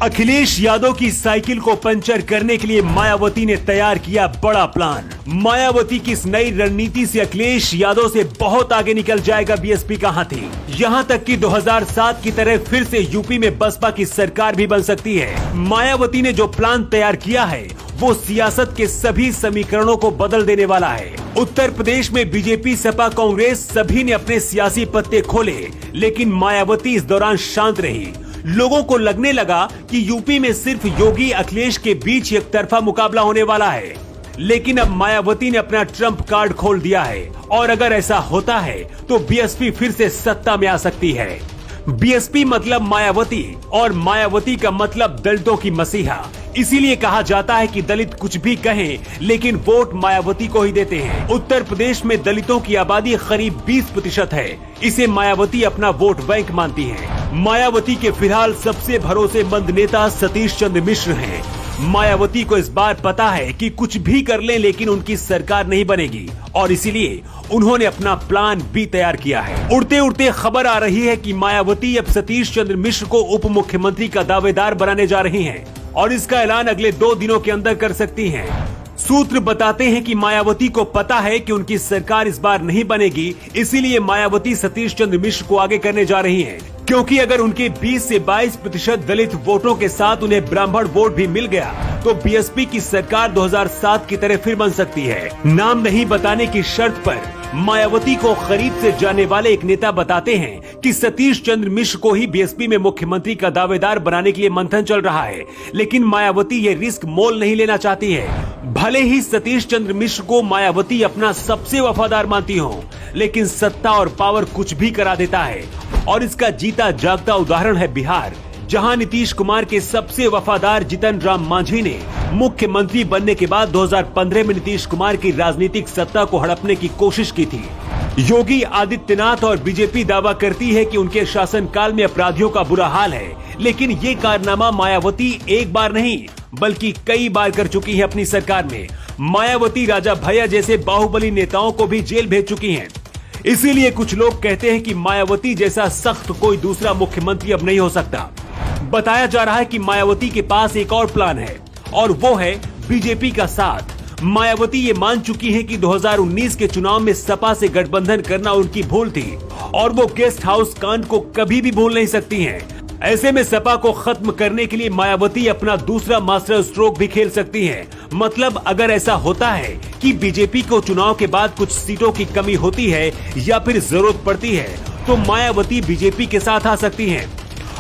अखिलेश यादव की साइकिल को पंचर करने के लिए मायावती ने तैयार किया बड़ा प्लान। मायावती की इस नई रणनीति से अखिलेश यादव से बहुत आगे निकल जाएगा बीएसपी का हाथी। यहां तक कि 2007 की तरह फिर से यूपी में बसपा की सरकार भी बन सकती है। मायावती ने जो प्लान तैयार किया है वो सियासत के सभी समीकरणों को बदल देने वाला है। उत्तर प्रदेश में बीजेपी, सपा, कांग्रेस सभी ने अपने सियासी पत्ते खोले, लेकिन मायावती इस दौरान शांत रही। लोगों को लगने लगा कि यूपी में सिर्फ योगी अखिलेश के बीच एक तरफा मुकाबला होने वाला है, लेकिन अब मायावती ने अपना ट्रम्प कार्ड खोल दिया है और अगर ऐसा होता है तो बीएसपी फिर से सत्ता में आ सकती है। बीएसपी मतलब मायावती और मायावती का मतलब दलितों की मसीहा। इसीलिए कहा जाता है कि दलित कुछ भी कहें लेकिन वोट मायावती को ही देते हैं। उत्तर प्रदेश में दलितों की आबादी करीब 20% है। इसे मायावती अपना वोट बैंक मानती है। मायावती के फिलहाल सबसे भरोसेमंद नेता सतीश चंद्र मिश्र हैं। मायावती को इस बार पता है कि कुछ भी कर लें लेकिन उनकी सरकार नहीं बनेगी और इसीलिए उन्होंने अपना प्लान बी तैयार किया है। उड़ते उड़ते खबर आ रही है कि मायावती अब सतीश चंद्र मिश्र को उप मुख्यमंत्री का दावेदार बनाने जा रही हैं और इसका ऐलान अगले 2 दिनों के अंदर कर सकती हैं। सूत्र बताते हैं कि मायावती को पता है कि उनकी सरकार इस बार नहीं बनेगी, इसीलिए मायावती सतीश चंद्र मिश्र को आगे करने जा रही हैं। क्योंकि अगर उनके 20 से 22% दलित वोटों के साथ उन्हें ब्राह्मण वोट भी मिल गया तो बीएसपी की सरकार 2007 की तरह फिर बन सकती है। नाम नहीं बताने की शर्त पर मायावती को करीब से जाने वाले एक नेता बताते हैं कि सतीश चंद्र मिश्र को ही बीएसपी में मुख्यमंत्री का दावेदार बनाने के लिए मंथन चल रहा है, लेकिन मायावती ये रिस्क मोल नहीं लेना चाहती है। भले ही सतीश चंद्र मिश्र को मायावती अपना सबसे वफादार मानती हो, लेकिन सत्ता और पावर कुछ भी करा देता है और इसका जीता जागता उदाहरण है बिहार, जहां नीतीश कुमार के सबसे वफादार जीतन राम मांझी ने मुख्यमंत्री बनने के बाद 2015 में नीतीश कुमार की राजनीतिक सत्ता को हड़पने की कोशिश की थी। योगी आदित्यनाथ और बीजेपी दावा करती है कि उनके शासनकाल में अपराधियों का बुरा हाल है, लेकिन ये कारनामा मायावती एक बार नहीं बल्कि कई बार कर चुकी है अपनी सरकार में। मायावती राजा भैया जैसे बाहुबली नेताओं को भी जेल भेज चुकी हैं। इसीलिए कुछ लोग कहते हैं कि मायावती जैसा सख्त कोई दूसरा मुख्यमंत्री अब नहीं हो सकता। बताया जा रहा है कि मायावती के पास एक और प्लान है और वो है बीजेपी का साथ। मायावती ये मान चुकी है कि 2019 के चुनाव में सपा से गठबंधन करना उनकी भूल थी और वो गेस्ट हाउस कांड को कभी भी भूल नहीं सकती हैं। ऐसे में सपा को खत्म करने के लिए मायावती अपना दूसरा मास्टर स्ट्रोक भी खेल सकती हैं। मतलब अगर ऐसा होता है कि बीजेपी को चुनाव के बाद कुछ सीटों की कमी होती है या फिर जरूरत पड़ती है तो मायावती बीजेपी के साथ आ सकती हैं।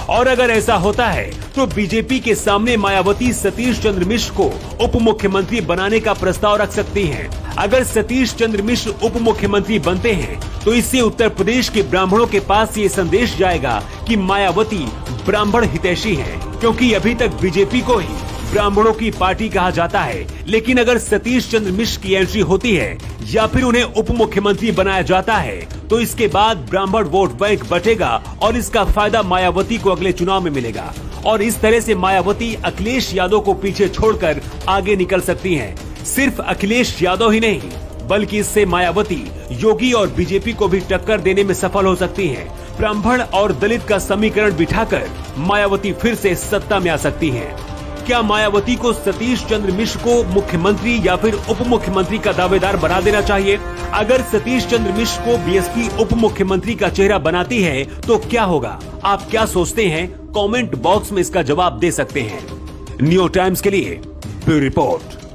और अगर ऐसा होता है तो बीजेपी के सामने मायावती सतीश चंद्र मिश्र को उप मुख्यमंत्री बनाने का प्रस्ताव रख सकती हैं। अगर सतीश चंद्र मिश्र उप मुख्यमंत्री बनते हैं तो इससे उत्तर प्रदेश के ब्राह्मणों के पास ये संदेश जाएगा कि मायावती ब्राह्मण हितैषी है, क्योंकि अभी तक बीजेपी को ही ब्राह्मणों की पार्टी कहा जाता है। लेकिन अगर सतीश चंद्र मिश्र की एंट्री होती है या फिर उन्हें उप मुख्यमंत्री बनाया जाता है तो इसके बाद ब्राह्मण वोट बैंक बटेगा और इसका फायदा मायावती को अगले चुनाव में मिलेगा और इस तरह से मायावती अखिलेश यादव को पीछे छोड़कर आगे निकल सकती हैं। सिर्फ अखिलेश यादव ही नहीं बल्कि इससे मायावती योगी और बीजेपी को भी टक्कर देने में सफल हो सकती हैं। ब्राह्मण और दलित का समीकरण बिठाकर मायावती फिर से सत्ता में आ सकती हैं। क्या मायावती को सतीश चंद्र मिश्र को मुख्यमंत्री या फिर उप मुख्यमंत्री का दावेदार बना देना चाहिए? अगर सतीश चंद्र मिश्र को बीएसपी उप मुख्यमंत्री का चेहरा बनाती है तो क्या होगा? आप क्या सोचते हैं? कमेंट बॉक्स में इसका जवाब दे सकते हैं। न्यू टाइम्स के लिए ब्यूरो रिपोर्ट।